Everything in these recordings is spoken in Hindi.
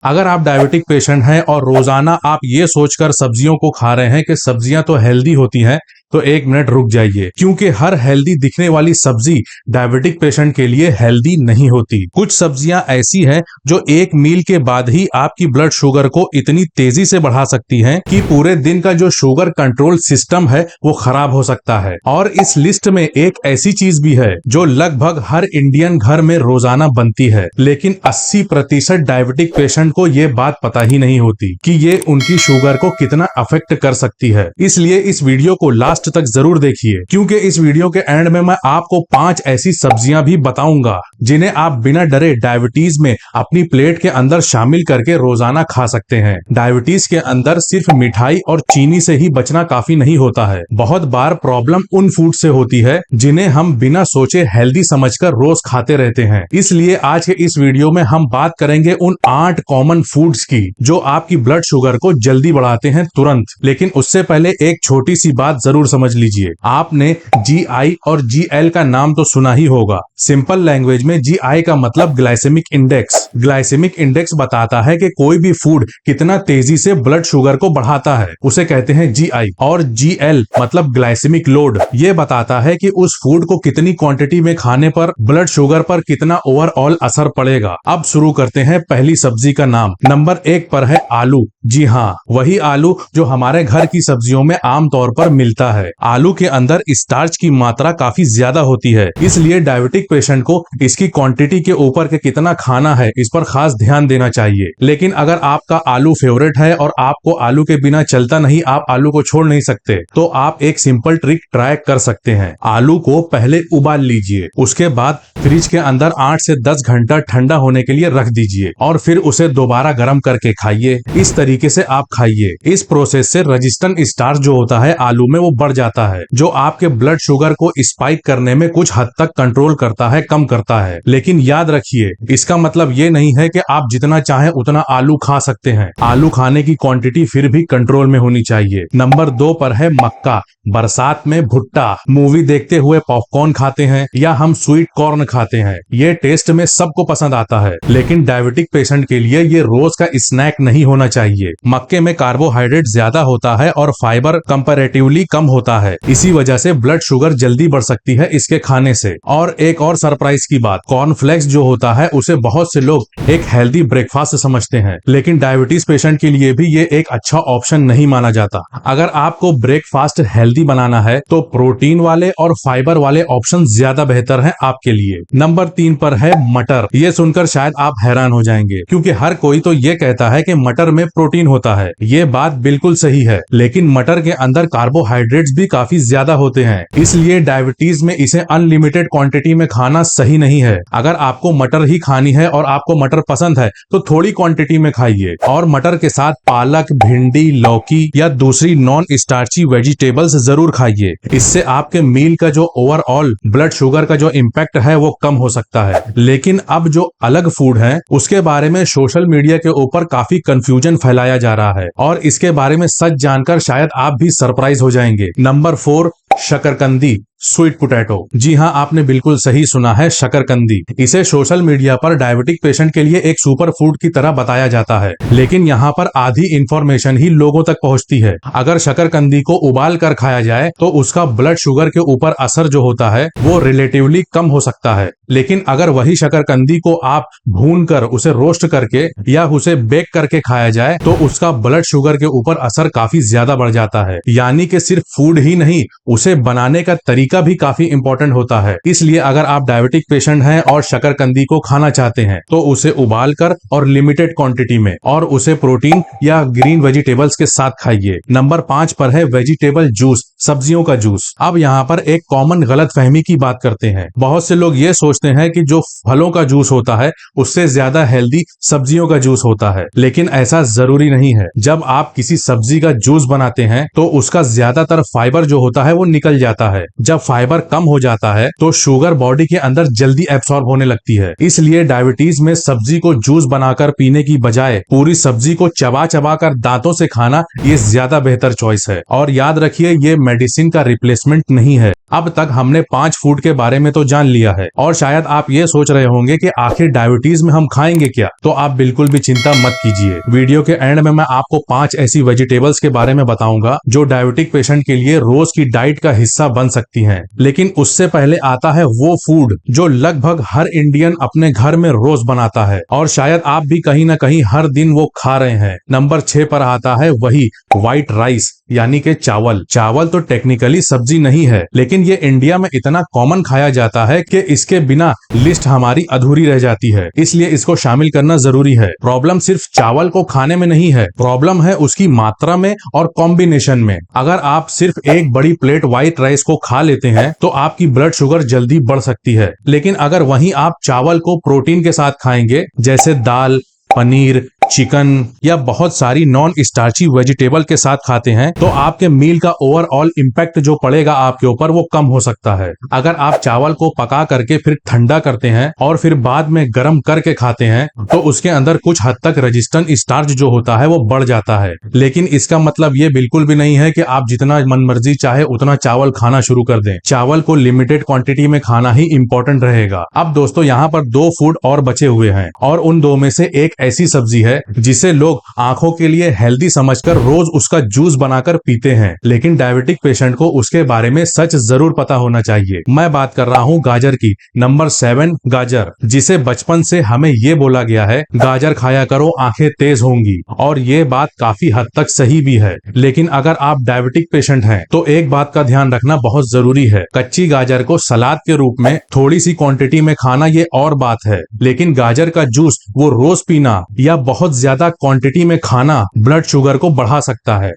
अगर आप डायबिटिक पेशेंट हैं और रोजाना आप ये सोचकर सब्जियों को खा रहे हैं कि सब्जियां तो हेल्दी होती हैं, तो एक मिनट रुक जाइए, क्योंकि हर हेल्दी दिखने वाली सब्जी डायबिटिक पेशेंट के लिए हेल्दी नहीं होती। कुछ सब्जियां ऐसी हैं जो एक मील के बाद ही आपकी ब्लड शुगर को इतनी तेजी से बढ़ा सकती हैं कि पूरे दिन का जो शुगर कंट्रोल सिस्टम है वो खराब हो सकता है। और इस लिस्ट में एक ऐसी चीज भी है जो लगभग हर इंडियन घर में रोजाना बनती है, लेकिन 80% डायबिटिक पेशेंट को ये बात पता ही नहीं होती कि ये उनकी शुगर को कितना अफेक्ट कर सकती है। इसलिए इस वीडियो को लास्ट तक जरूर देखिए, क्योंकि इस वीडियो के एंड में मैं आपको 5 ऐसी सब्जियां भी बताऊंगा जिन्हें आप बिना डरे डायबिटीज में अपनी प्लेट के अंदर शामिल करके रोजाना खा सकते हैं। डायबिटीज के अंदर सिर्फ मिठाई और चीनी से ही बचना काफी नहीं होता है। बहुत बार प्रॉब्लम उन फूड से होती है जिन्हें हम बिना सोचे हेल्दी समझकर रोज खाते रहते हैं। इसलिए आज के इस वीडियो में हम बात करेंगे उन 8 कॉमन फूड्स की जो आपकी ब्लड शुगर को जल्दी बढ़ाते हैं तुरंत। लेकिन उससे पहले एक छोटी सी बात जरूर समझ लीजिए। आपने GI और GL का नाम तो सुना ही होगा। सिंपल लैंग्वेज में GI का मतलब ग्लाइसेमिक इंडेक्स। ग्लाइसेमिक इंडेक्स बताता है कि कोई भी फूड कितना तेजी से ब्लड शुगर को बढ़ाता है, उसे कहते हैं GI। और GL मतलब ग्लाइसेमिक लोड, ये बताता है कि उस फूड को कितनी क्वांटिटी में खाने पर ब्लड शुगर पर कितना ओवरऑल असर पड़ेगा। अब शुरू करते हैं पहली सब्जी का नाम। नंबर 1 पर है आलू। जी हाँ, वही आलू जो हमारे घर की सब्जियों में आमतौर पर मिलता है। आलू के अंदर स्टार्च की मात्रा काफी ज्यादा होती है, इसलिए डायबिटिक पेशेंट को इसकी क्वांटिटी के ऊपर के कितना खाना है इस पर खास ध्यान देना चाहिए। लेकिन अगर आपका आलू फेवरेट है और आपको आलू के बिना चलता नहीं, आप आलू को छोड़ नहीं सकते, तो आप एक सिंपल ट्रिक ट्राई कर सकते हैं। आलू को पहले उबाल लीजिए, उसके बाद फ्रिज के अंदर 8 से 10 घंटा ठंडा होने के लिए रख दीजिए और फिर उसे दोबारा गर्म करके खाइए। इस तरीके से आप खाइए। इस प्रोसेस से रेजिस्टेंट स्टार्च जो होता है आलू में वो बढ़ जाता है, जो आपके ब्लड शुगर को स्पाइक करने में कुछ हद तक कंट्रोल करता है, कम करता है। लेकिन याद रखिए, इसका मतलब ये नहीं है कि आप जितना चाहें उतना आलू खा सकते हैं। आलू खाने की क्वांटिटी फिर भी कंट्रोल में होनी चाहिए। नंबर 2 पर है मक्का। बरसात में भुट्टा, मूवी देखते हुए पॉपकॉर्न खाते हैं या हम स्वीट कॉर्न खाते हैं, ये टेस्ट में सबको पसंद आता है, लेकिन डायबिटिक पेशेंट के लिए ये रोज का स्नैक नहीं होना चाहिए। मक्के में कार्बोहाइड्रेट ज्यादा होता है और फाइबर कंपैरेटिवली कम होता है, इसी वजह से ब्लड शुगर जल्दी बढ़ सकती है इसके खाने से। और एक और सरप्राइज की बात, कॉर्नफ्लेक्स जो होता है उसे बहुत से लोग एक हेल्दी ब्रेकफास्ट समझते हैं, लेकिन डायबिटीज पेशेंट के लिए भी ये एक अच्छा ऑप्शन नहीं माना जाता। अगर आपको ब्रेकफास्ट हेल्दी बनाना है तो प्रोटीन वाले और फाइबर वाले ऑप्शन ज्यादा बेहतर हैं आपके लिए। नंबर 3 पर है मटर। ये सुनकर शायद आप हैरान हो जाएंगे, क्योंकि हर कोई तो ये कहता है कि मटर में प्रोटीन होता है। ये बात बिल्कुल सही है, लेकिन मटर के अंदर कार्बोहाइड्रेट्स भी काफी ज्यादा होते हैं, इसलिए डायबिटीज में इसे अनलिमिटेड क्वांटिटी में खाना सही नहीं है। अगर आपको मटर ही खानी है और आपको मटर पसंद है तो थोड़ी क्वांटिटी में खाइए, और मटर के साथ पालक, भिंडी, लौकी या दूसरी नॉन स्टार्ची वेजिटेबल्स जरूर खाइए। इससे आपके मील का जो ओवरऑल ब्लड शुगर का जो इम्पैक्ट है वो कम हो सकता है। लेकिन अब जो अलग फूड है उसके बारे में सोशल मीडिया के ऊपर काफी कंफ्यूजन फैलाया जा रहा है, और इसके बारे में सच जानकर शायद आप भी सरप्राइज हो जाएंगे। नंबर 4, शकरकंदी, स्वीट पोटैटो। जी हाँ, आपने बिल्कुल सही सुना है, शकरकंदी। इसे सोशल मीडिया पर डायबिटिक पेशेंट के लिए एक सुपर फूड की तरह बताया जाता है, लेकिन यहाँ पर आधी इंफॉर्मेशन ही लोगों तक पहुँचती है। अगर शकरकंदी को उबाल कर खाया जाए तो उसका ब्लड शुगर के ऊपर असर जो होता है वो रिलेटिवली कम हो सकता है, लेकिन अगर वही शकरकंदी को आप भून कर उसे रोस्ट करके या उसे बेक करके खाया जाए तो उसका ब्लड शुगर के ऊपर असर काफी ज्यादा बढ़ जाता है। यानी कि सिर्फ फूड ही नहीं, उसे बनाने का तरीका भी काफी इंपॉर्टेंट होता है। इसलिए अगर आप डायबिटिक पेशेंट हैं और शकरकंदी को खाना चाहते हैं तो उसे उबाल कर और लिमिटेड क्वांटिटी में, और उसे प्रोटीन या ग्रीन वेजिटेबल्स के साथ खाइए। नंबर 5 पर है वेजिटेबल जूस, सब्जियों का जूस। अब यहाँ पर एक कॉमन गलतफहमी की बात करते हैं। बहुत से लोग ये सोचते हैं कि जो फलों का जूस होता है उससे ज्यादा हेल्दी सब्जियों का जूस होता है, लेकिन ऐसा जरूरी नहीं है। जब आप किसी सब्जी का जूस बनाते हैं तो उसका ज्यादातर फाइबर जो होता है वो निकल जाता है। जब फाइबर कम हो जाता है तो शुगर बॉडी के अंदर जल्दी एब्सॉर्ब होने लगती है। इसलिए डायबिटीज में सब्जी को जूस बनाकर पीने की बजाय पूरी सब्जी को चबा चबा कर दांतों से खाना ये ज्यादा बेहतर चॉइस है। और याद रखिए, ये मेडिसिन का रिप्लेसमेंट नहीं है। अब तक हमने 5 फूड के बारे में तो जान लिया है और शायद आप ये सोच रहे होंगे कि आखिर डायबिटीज में हम खाएंगे क्या। तो आप बिल्कुल भी चिंता मत कीजिए। वीडियो के एंड में मैं आपको 5 ऐसी वेजिटेबल्स के बारे में बताऊंगा जो डायबिटिक पेशेंट के लिए रोज की डाइट का हिस्सा बन सकती हैं। लेकिन उससे पहले आता है वो फूड जो लगभग हर इंडियन अपने घर में रोज बनाता है और शायद आप भी कहीं ना कहीं हर दिन वो खा रहे हैं। नंबर 6 पर आता है वही व्हाइट राइस यानी कि चावल। चावल तो टेक्निकली सब्जी नहीं है, लेकिन ये इंडिया में इतना कॉमन खाया जाता है कि इसके बिना लिस्ट हमारी अधूरी रह जाती है, इसलिए इसको शामिल करना जरूरी है। प्रॉब्लम सिर्फ चावल को खाने में नहीं है, प्रॉब्लम है उसकी मात्रा में और कॉम्बिनेशन में। अगर आप सिर्फ एक बड़ी प्लेट व्हाइट राइस को खा लेते हैं तो आपकी ब्लड शुगर जल्दी बढ़ सकती है, लेकिन अगर वहीं आप चावल को प्रोटीन के साथ खाएंगे जैसे दाल, पनीर, चिकन या बहुत सारी नॉन स्टार्ची वेजिटेबल के साथ खाते हैं तो आपके मील का ओवरऑल इम्पैक्ट जो पड़ेगा आपके ऊपर वो कम हो सकता है। अगर आप चावल को पका करके फिर ठंडा करते हैं और फिर बाद में गर्म करके खाते हैं तो उसके अंदर कुछ हद तक रेजिस्टेंट स्टार्च जो होता है वो बढ़ जाता है, लेकिन इसका मतलब ये बिल्कुल भी नहीं है कि आप जितना मनमर्जी चाहे उतना चावल खाना शुरू कर दें। चावल को लिमिटेड क्वांटिटी में खाना ही इंपॉर्टेंट रहेगा। अब दोस्तों यहाँ पर 2 फूड और बचे हुए हैं और उन 2 में से एक ऐसी सब्जी है जिसे लोग आंखों के लिए हेल्दी समझकर रोज उसका जूस बनाकर पीते हैं, लेकिन डायबिटिक पेशेंट को उसके बारे में सच जरूर पता होना चाहिए। मैं बात कर रहा हूँ गाजर की। नंबर 7 गाजर, जिसे बचपन से हमें ये बोला गया है गाजर खाया करो आंखें तेज होंगी, और ये बात काफी हद तक सही भी है। लेकिन अगर आप डायबिटिक पेशेंट हैं तो एक बात का ध्यान रखना बहुत जरूरी है। कच्ची गाजर को सलाद के रूप में थोड़ी सी क्वांटिटी में खाना ये और बात है, लेकिन गाजर का जूस वो रोज पीना या बहुत ज्यादा क्वांटिटी में खाना ब्लड शुगर को बढ़ा सकता है।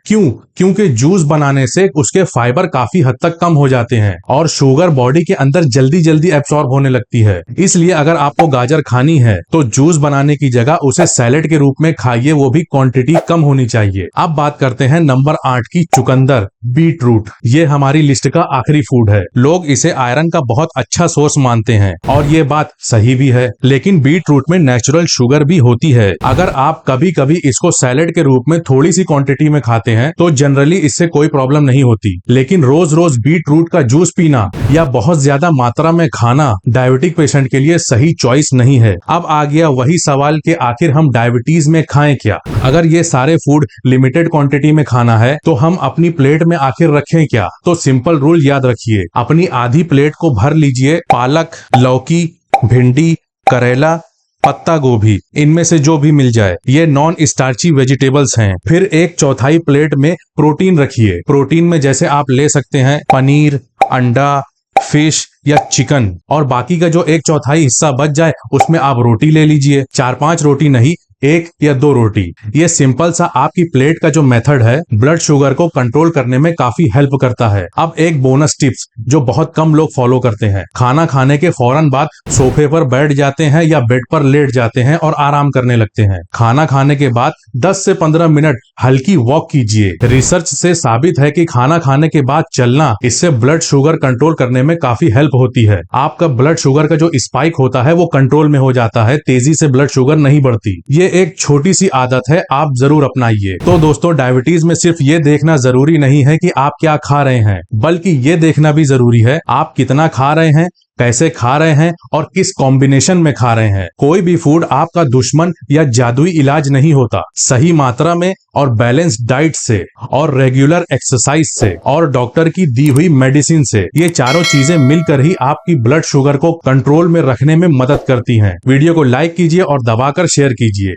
क्योंकि जूस बनाने से उसके फाइबर काफी हद तक कम हो जाते हैं और शुगर बॉडी के अंदर जल्दी जल्दी एब्सॉर्ब होने लगती है। इसलिए अगर आपको गाजर खानी है तो जूस बनाने की जगह उसे सैलेड के रूप में खाइए, वो भी क्वांटिटी कम होनी चाहिए। अब बात करते हैं नंबर 8 की, चुकंदर, बीट रूट। ये हमारी लिस्ट का आखिरी फूड है। लोग इसे आयरन का बहुत अच्छा सोर्स मानते हैं और ये बात सही भी है, लेकिन बीट रूट में नेचुरल शुगर भी होती है। अगर आप कभी कभी इसको सैलेड के रूप में थोड़ी सी क्वांटिटी में खाते हैं तो जनरली इससे कोई प्रॉब्लम नहीं होती, लेकिन रोज रोज बीट रूट का जूस पीना या बहुत ज्यादा मात्रा में खाना डायबिटिक पेशेंट के लिए सही चॉइस नहीं है। अब आ गया वही सवाल कि आखिर हम डायबिटीज में खाएं क्या। अगर ये सारे फूड लिमिटेड क्वांटिटी में खाना है तो हम अपनी प्लेट में आखिर रखें क्या। तो सिंपल रूल याद रखिए, अपनी आधी प्लेट को भर लीजिए पालक, लौकी, भिंडी, करेला, पत्ता गोभी, इनमें से जो भी मिल जाए, ये नॉन स्टार्ची वेजिटेबल्स हैं। फिर 1/4 प्लेट में प्रोटीन रखिए। प्रोटीन में जैसे आप ले सकते हैं पनीर, अंडा, फिश या चिकन, और बाकी का जो 1/4 हिस्सा बच जाए उसमें आप रोटी ले लीजिए। 4-5 रोटी नहीं, 1 या 2 रोटी। ये सिंपल सा आपकी प्लेट का जो मेथड है ब्लड शुगर को कंट्रोल करने में काफी हेल्प करता है। अब एक बोनस टिप्स जो बहुत कम लोग फॉलो करते हैं, खाना खाने के फौरन बाद सोफे पर बैठ जाते हैं या बेड पर लेट जाते हैं और आराम करने लगते हैं। खाना खाने के बाद 10 से 15 मिनट हल्की वॉक कीजिए। रिसर्च से साबित है कि खाना खाने के बाद चलना, इससे ब्लड शुगर कंट्रोल करने में काफी हेल्प होती है। आपका ब्लड शुगर का जो स्पाइक होता है वो कंट्रोल में हो जाता है, तेजी से ब्लड शुगर नहीं बढ़ती। ये एक छोटी सी आदत है, आप जरूर अपनाइए। तो दोस्तों, डायबिटीज में सिर्फ ये देखना जरूरी नहीं है कि आप क्या खा रहे हैं, बल्कि ये देखना भी जरूरी है आप कितना खा रहे हैं, कैसे खा रहे हैं और किस कॉम्बिनेशन में खा रहे हैं। कोई भी फूड आपका दुश्मन या जादुई इलाज नहीं होता। सही मात्रा में और बैलेंस्ड डाइट से और रेगुलर एक्सरसाइज से और डॉक्टर की दी हुई मेडिसिन से, ये चारों चीजें मिलकर ही आपकी ब्लड शुगर को कंट्रोल में रखने में मदद करती हैं। वीडियो को लाइक कीजिए और दबाकर शेयर कीजिए।